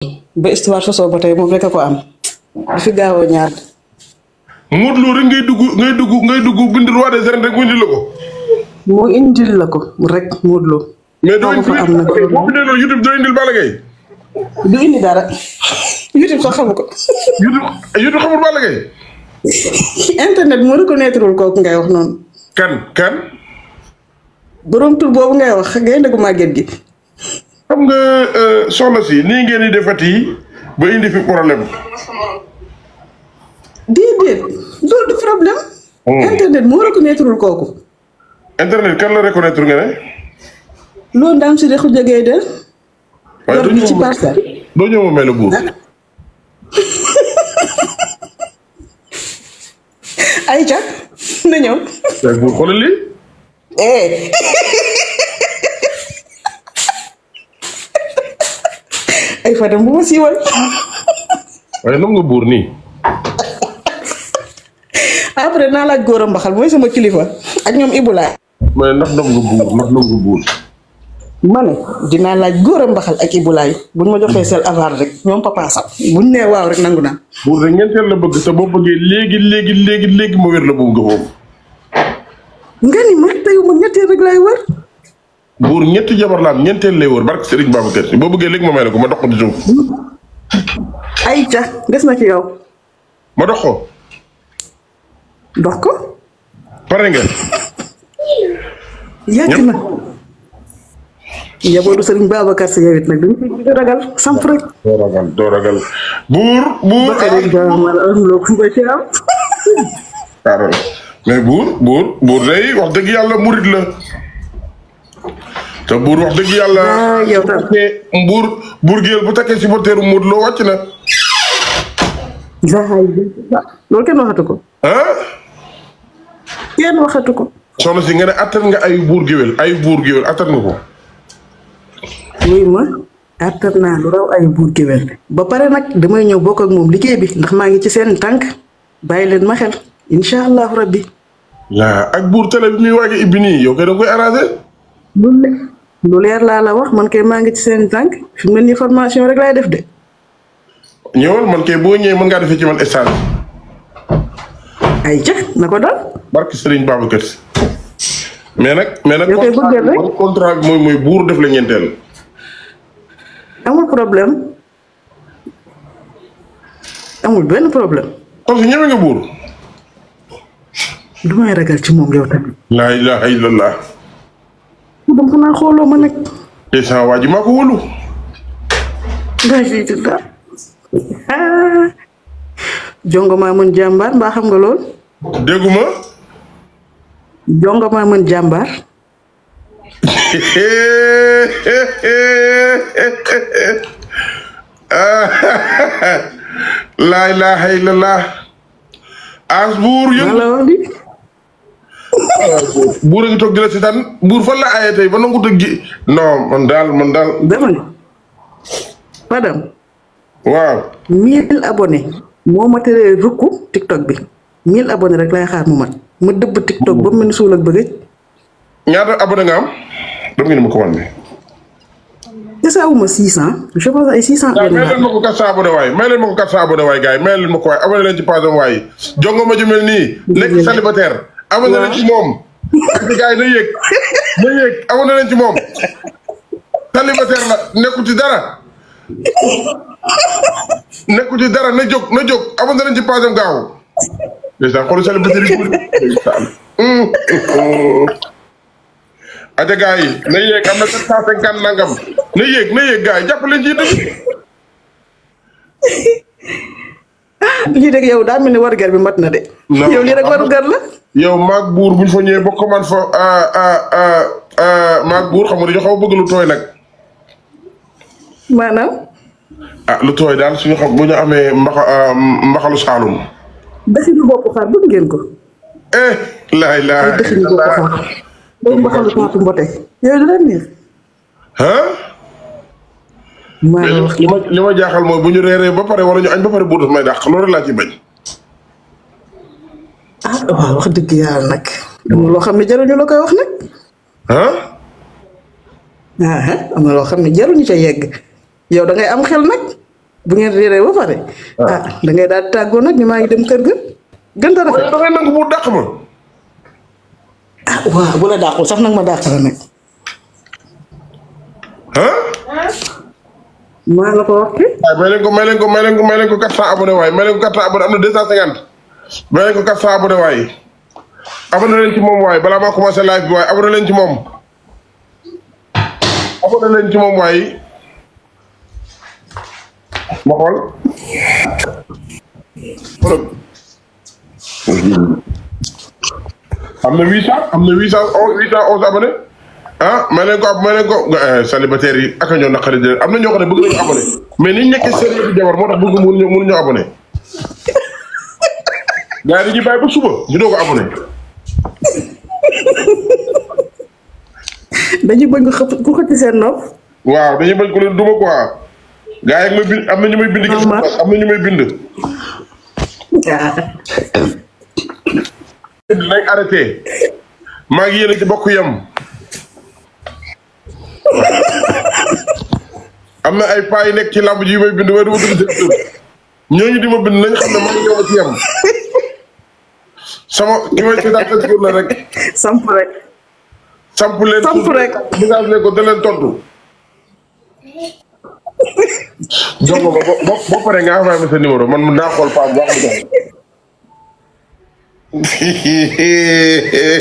ba histoire sosoo ba tey moom rek a ko am du fi gaaw a ñaar. Modou Lo rek ngay dugg bind roi des arènes rek mu indil la ko. moo indil la ko rek Modou Lo. mais doo ko am na boo bindee loolu YouTube doo indil Balla Gaye. du indi dara YouTube sax xamu ko. YouTube xamul Balla Gaye. internet moo reconnaître wul kooku ngay wax noonu. kan. borom tur boobu ngay wax ngay dëggu màgget gi. xam nga soxna si nii ngeen di defati ba indi fi problème. déedéet loolu du problème. internet moo reconnaître wul kooku. internet kan la reconnaître nga ne. loolu ndaam si rek jógee de. waaye yor bi ci parcelle. doo ñëw ma may la buur. Aïcha na ñëw. tey buur xoolal lii. ay Fadam bu ma siiwal. waaye nam nga buur nii. après naa laaj góor a mbaxal mooy sama kilifa ak ñoom Ibulaay. mais ndax nam nga buur. ma ne dinaa laaj góor a mbaxal ak Ibulaay buñ ma joxee sel avar rek ñoom papa sax buñ nee waaw rek nangu naa. buur rek ñeenteel la bëgg te boo bëggee léegi ma wér la buum nga foofu. nga ni ma teyu ma ñetteel rek laay wër. buur ñetti jabar la am ñeenteel lay wër barke Serigne Babacar Si boo bëggee léegi ma may la ko ma dox ko di suuf. Aïcha des na ci yow. ma dox ko. dox ko. pare nga. yàgg na. njabootu Serigne Babacar Si yow it nag dañu ko ragal samp rek. doo ragal. buur. mais buur day wax dëgg yàlla murit la. te buur wax dëgg yàlla. yow tam buur géel bu takkee supporteru Modou Lo wàcc na. loolu kenn waxatu ko. kenn waxatu ko. soxna si nga ne attan nga ay buur géwél attan nga ko. wuy ma attan naa lu raw ay buur géwél ba pare nag damay ñëw bokk ak moom liggéey bi ndax maa ngi ci seen tànk bàyyi leen ma xel incha allahu rabbi. yaa ak buur télé bi muy waaj a ibbi nii yow kay da nga koy arrangé. lu leer laa la wax man kay maa ngi ci seen tànk fi mu ne nii formation rek laay def de. ñëwal man kay boo ñëwee mën ngaa defee ci man stage. ay ca na ko dal. barke Serigne Babacar Si. mais nag yow kay bëggal rek contrat bi mooy buur def la ñeenteel. amul problème amul benn problème. parce que ñeme nga buur. du may ragal ci moom yow tamit. laa ilaha illallah. dama xanaa xooloo ma nag. te saa waa ji maa ko wóolu. ndaa fii ci dara. jongo maa mën jàmbaar mbaa xam nga lool. dégguma. jongo maa mën jàmbaar. laa ilaha illallah. as buur yëpp. la wax di. buur a ngi toog di la seetaan buur fan la aaye tey ba nangu tëgg gi non man daal. dama ne. Fadam. waaw. 1000 abonnés. moo ma teree rukku TikTok bi 1000 abonnés rek lay xaar mu mat ma dëbb TikTok ba mu mel ni suul ak bëgg. ñaata abonné nga am. dama ngeen ma ko wan ne. desaawuma 600 je pense ay 600 abonnés. may leen ma ko 400 abonnés waay may leen ma ko 400 abonnés waay gars yi may leen ma ko waay abonné leen ci page am waay jongo ma ju mel nii. nekk célibataire. abonné leen ci moom. gars yi na yéeg abonné leen ci moom. célibataire la nekku ci dara. na jóg abonné leen ci page am gaaw. ndeysaan xoolu célibataire yi ndeysaan. aja gars yi na yéeg am na 750 nangam na yéeg gars yi jàpp leen ci dëgg. lii rek yow daa mel ni warugar bi mat na de. yow lii rek warugar la. yow maag buur buñ fa ñëwee ba commande fa maag buur xam nga dañoo xaw a bëgg lu tooy nag. maanaam. lu tooy daal suñu xam bu ñu amee mbaxalu Saalum. dëxinu bopp xaar bëgg ngeen ko. laay dëxinu bopp xaar. loolu mbaxalu taatu mbote. yooyu du leen neex. maanaam wax li ma jaaxal mooy bu ñu reeree ba pare wala ñu añ ba pare buur daf may dàq loolu rek laa ci bañ. waaw wax dëgg yàlla nag. am na loo xam ne jaruñu la koy wax nag. am na loo xam ne jaruñu ca yegg. yow da ngay am xel nag bu ngeen réeree ba pare. ah da ngay daal di tàggoo nag ni maa ngi dem kër ga. gën a rafet da ngay nangu bu dàq ma. ah waaw bu la dàqul sax nag ma dàq la nag. maa la ko wax ki. waaye may leen ko 400 abonné waaye may leen ko 400 abonné am na 250. may leen ko 400 abonné waaye. abonné leen ci moom waaye balaa maa commencé live bi waaye abonné leen ci moom. abonné leen ci moom waaye. ma xool. am na 800 am na 811 abonné. may leen ko célibataire yi ak ñoo naqari de am na ñoo xam ne bëgg nañu abonné mais ni ñu nekkee sérieux di jabar moo tax bëgg mënuñu abonné. gars yi dañuy bàyyi ba suba ñu doog a abonné. dañuy bëgg ku xëcc seen nopp. waaw dañuy bañ ko leen duma quoi. gars yi may bind am na ñu may bind. am na ñu may bind. dinañ arrêté. maa ngi yéene ci bokk yem. am na ay paa yu nekk ci làmb ji yu may bind waaye du ma dugg seen tur ñooñu di ma bind nañ xam ne maa ngi ñëw ci yem. sama ki may seetaan seen tur la rek. samp rek. samp leen message leen ko da leen tontu. jox ko boo paree nga envoyé ma sa numéro man mun naa xool paa bu baax a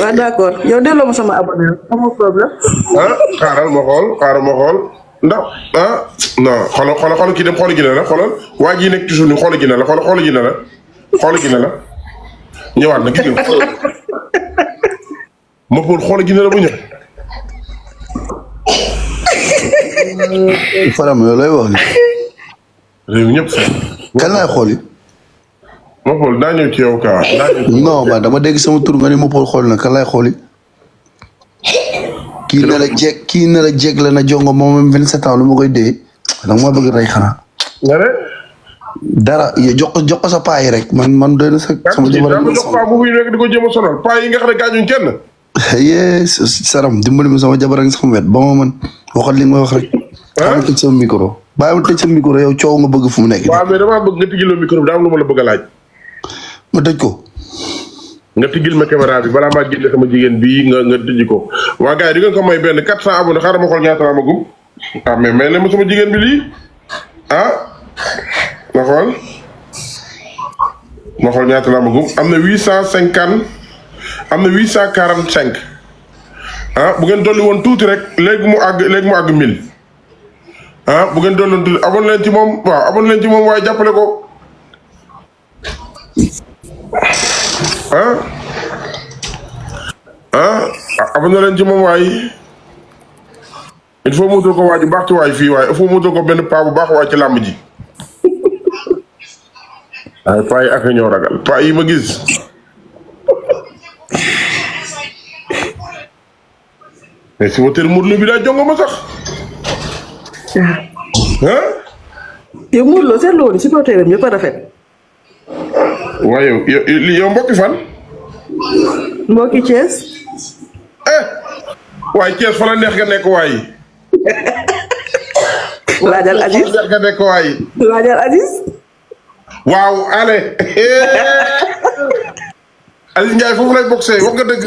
waaw d'accord yow delloo ma sama abonné amul problème. xaaral ma xool ndax non xoolal kii dem xooli gi ne la xoolal waa ji nekk ci suuf ni xooli gi ne la xooli gi ne la ñëwaat na gis nga ma xool xooli gi ne la bu ñëw. Fadam yow lay wax ni réew ñëpp kan laay xooli. ma xool daa ñëw ci yow kaa. non man dama dégg sama tur nga ni ma xool na kan laay xooli. kii ne la jeeg la na jongo moom 27 ans lu ma koy dee. donc ma bëgg rey xanaa. nga ne. dara jox ko sa paa yi rek man doy na sa. sama jabar jox paa bu muy nekk di ko jéem a sonal paa yi nga xam ne gaañuñ kenn. yes Saram dimbali ma sama jabar ak sama wet ba ma man waxal li nga wax rek. bàyyi ma tëj sama micro yow coow nga bëgg fu mu nekk. waaw mais damaa bëgg nga tijjiloo micro bi daa am lu ma la bëgg a laaj. ma tëj ko. nga tijjil ma caméra bi balaa maa génne sama jigéen bii nga tijji ko waa gars yi di nga ko may benn 400 abonné xaaral ma xool ñaata la ma gum. mais may leen ma sama jigéen bi lii ma xool ñaata la ma gum am na 850 am na 845 bu ngeen dolli woon tuuti rek léegi mu àgg 1000 bu ngeen dolli woon tuuti abonné leen ci moom waaw abonné leen ci moom waaye jàppale ko abonné leen ci moom waaye il faut mu wutal ko waa ju baax ci waay fii waaye il faut mu wutal ko benn paa bu baax waay ci làmb ji waaye paa yi ak ñoo ragal paa yi ma gis mais si woteel Modou Lo bi daa jongo ma sax yow Modou Lo seetlu woon si côtéram yëpp a rafet. waaye yow mbokki fan. mbokki Thiès. waaye Thiès fa la neex nga nekk waaye. laajal Aziz fa la neex nga nekk waaye. laajal Aziz. waaw allez. Aziz Ndiaye foofu lay boxé wax nga dëgg.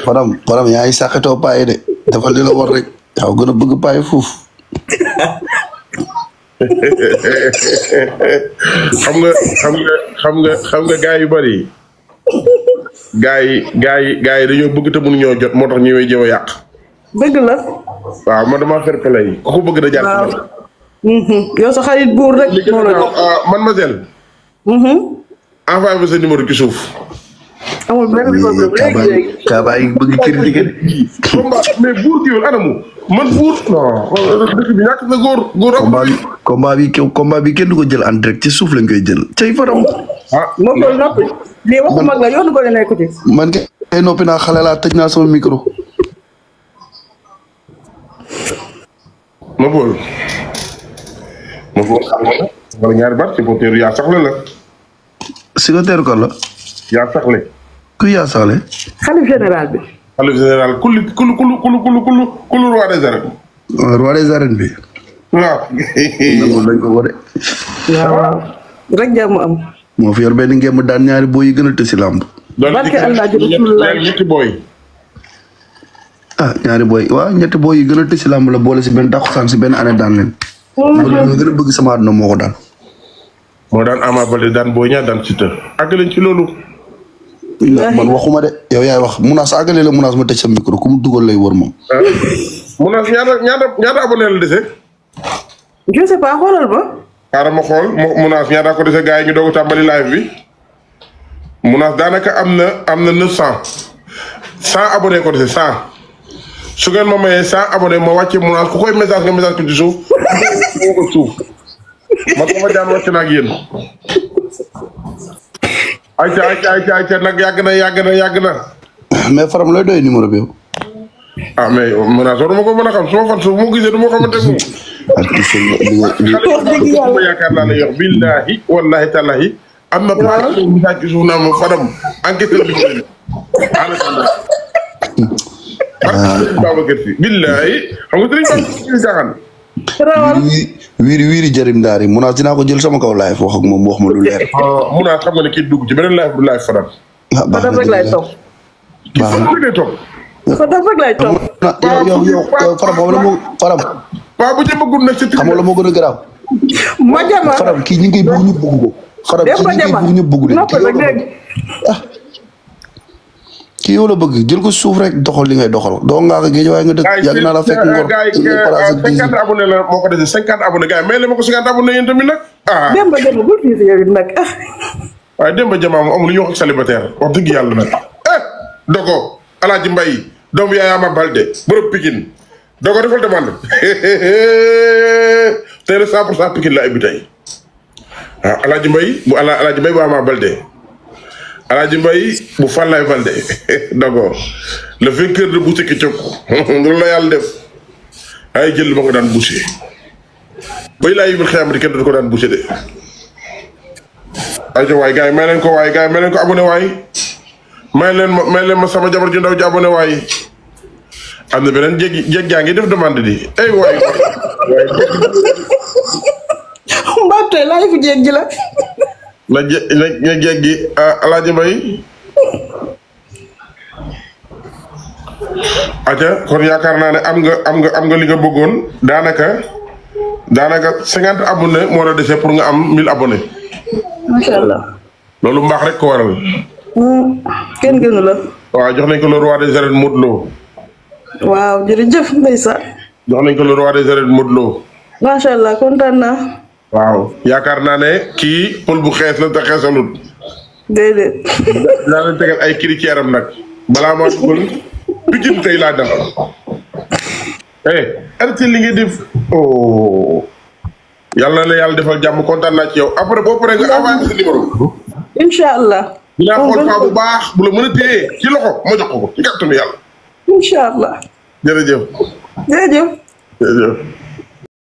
Fadam yaa ngi sàqatoo paay de dafa li la war rek yow gën a bëgg paay foofu. xam nga gars yu bari gars yi dañoo bëgg te mënuñoo jot moo tax ñu may jéem a yàq. dëgg la. waaw man damaa fair play ku ko bëgg da jàpp. waaw. yow sa xarit buur rek. moo la jox mademoiselle. envoyé ma sa numéro ci suuf. amul benn problème léegi. Kaba yi bëgg critiquer de. combat mais buur kiiwul anamu man buur. non dëkk bi ñàkk na góor combat bi kenn du ko jël en direct ci suuf lañ koy jël. cay Fadam. moo koy noppi. lii waxu mag la yoonu ko nekk ci. man kay noppi naa xale laa tëj naa sama micro. ma bool wala ñaari baat ci poteer yaa saxle la. si ko teeru ko la. yaa saxle. ku yaa saxle. xalif général bi. xalif général kulu roi des arènes. roi des arènes bi. waaw. nangul dañ ko ko de. waaw rek jàmm am. moo fi yor benn ngeen daan ñaari booy yi gën a tësi làmb. barke Allah ñetti booy. ah ñaari booy waaw ñetti booy yi gën a tësi làmb la boole si benn takkusaan si benn année daan leen. loolu la gën a bëgg sama àdduna moo ko daan. moo daan Ama Baldé daan Boy Niang daan Siteu àgg leen ci loolu. man waxuma de yow yaay wax munaas àggale la munaas ma tëj sa micro ku mu dugal lay wër moom. munaas ñaata abonné la dese. je sais pas xoolal ba. xaaral ma xool munaas ñaata ko dese gars yi ñu doog a tàmbali live bi. munaas daanaka am na 900. 100 abonné ko dese 100. su ngeen ma mayee 100 abonné ma wàcce munaas ku koy message nga message ko ci suuf. moo ko suuf. man ko ma jaan wàcc na ak yéen. ayca nag yàgg na. mais faram looy doy numéro bi yow. ah mais menace waruma ko mën a xam su ma fan su ma gisee du ma xamante ne moom. xale bi yaakaar naa ne yow billahi wallahi tallahi am na pas message ci suuf naa ma Fadam enquête bi ko leen. Babacar Si billahi xam nga sëriñ Babacar Si jaaxaan. wiiri jarim daari munaas dinaa ko jël sama kaw live wax ak moom wax ma lu leer. munaas xam nga ne kii dugg ci beneen live du live Fadam. ah baax Fadam rek laay topp. baax na kii topp. Fadam rek laay topp. yow faram xam la moo faram. waaw bu jëmagul nag ci. xam nga la moo gën a garaaw. ma jama faram kii ñu ngi bëgg ñu bëgg ko. faram kii ñu ngi bëgg ñu bëgg de. kii yow la bëgg jël ko suuf rek doxal li ngay doxal doo ngaa ko géej waaye nga dëkk yàgg naa la fekk ngor. gars yi 50 abonné la moo ko dese 50 abonné gars yi mais la ma ko 50 abonné yéen tamit nag. Demba bul fii si yow it nag. waaye Demba Jama moom amul lu ñuy wax ak célibataire wax dëgg yàlla nag. Dogo Alaaji Mbay doomu yaay Ama Baldé borom Pikine Dogo defal demande tey la 100% Pikine la abi tey Alaaji Mbay bu Alaaji Mbay bu Ama Baldé Alaaji Mbay bu Fallaye Baldé Dogo le vainqueur de Boucher Ketchup loolu la yàlla def ay jël ma ko daan Boucher bay laa yibul xiyam di kenn du ko daan Boucher de ayca waay gars yi may leen ko waay gars yi may leen ko abonné waay may leen ma sama jabar ju ndaw ji abonné waay am na beneen jéeg jaa ngi def demande di ay waay mbaam tey laay fi jéeg ji la. na jéeg gi Alaaji Mbay aca kon yaakaar naa ne am nga li nga bëggoon daanaka 50 abonné moo la dese pour nga am 1000 abonné macha allah. loolu mbaax rek ko waral. kenn gënu la. waaw jox nañ ko le roi des arènes Modou Lo. waaw jërëjëf ndeysaan. jox nañ ko le roi des arènes Modou Lo. macha allah kontaan naa. waaw yaakaar naa ne kii pël bu xees la te xeesalut. déedéet. dinaa leen tegal ay critères am nag. balaa maa dugal Pikine tey laa def. arrêté li nga def. oh. yàlla na yàlla defal jàmm kontaan naa ci yow après boo paree nga envoyé sa numéro. incha allah. dinaa xool faa bu baax bu la mën a téye ci loxo ma jox ko ci kàttanu yàlla. incha allah. jërëjëf. jërëjëf. jërëjëf.